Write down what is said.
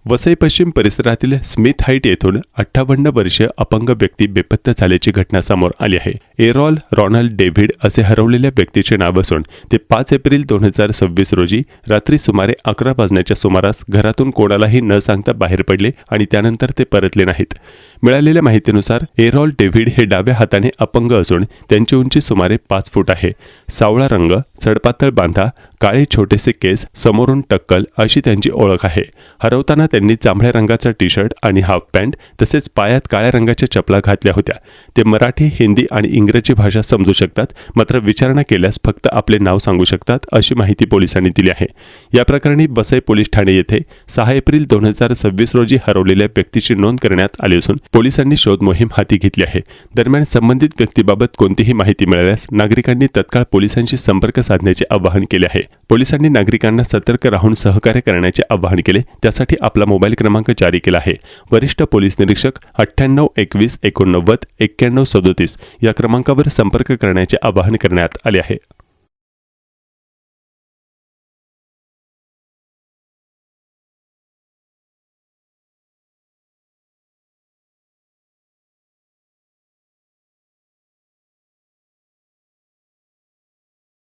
वसई पश्चिम परिसरातील Smith height येथून 58 वर्षीय अपंग व्यक्ती बेपत्ता झाल्याची घटना समोर आली आहे। एरॉल रॉनाल्ड डेव्हिड असे हरवलेल्या व्यक्तीचे नाव असून ते 5 एप्रिल 2026 रोजी रात्री सुमारे 11 वाजण्याच्या सुमारास घरातून कोणालाही न सांगता बाहेर पडले आणि त्यानंतर ते परतले नाहीत। मिळालेल्या माहितीनुसार एरॉल डेव्हिड हे डाव्या हाताने अपंग असून त्यांची उंची सुमारे 5 फूट आहे। सावळा रंग, सडपातळ बांधा, काळे छोटेसे केस, समोरून टक्कल अशी त्यांची ओळख आहे। हरवताना त्यांनी जांभळ्या रंगाचा टी शर्ट आणि हाफ पॅन्ट तसेच पायात काळ्या रंगाच्या चपला घातल्या होत्या। ते मराठी, हिंदी आणि इंग्रजी भाषा समजू शकतात, मात्र विचारणा केल्यास फक्त आपले नाव सांगू शकतात अशी माहिती पोलिसांनी दिली आहे। या प्रकरणी वसई पोलीस ठाणे येथे 6 एप्रिल 2026 रोजी हरवलेल्या व्यक्तीची नोंद करण्यात आली असून पोलिसांनी शोध मोहीम हाती घेतली आहे। दरम्यान संबंधित व्यक्तीबाबत कोणतीही माहिती मिळाल्यास नागरिकांनी तत्काळ पोलिसांशी संपर्क साधण्याचे आवाहन केले आहे। पोलिसांनी नागरिकांना सतर्क राहून सहकार्य करण्याचे आवाहन केले, त्यासाठी आपला मोबाईल क्रमांक जारी केला आहे। वरिष्ठ पोलीस निरीक्षक 98 21 89 91 37 या क्रमांकावर संपर्क करण्याचे आवाहन करण्यात आले आहे।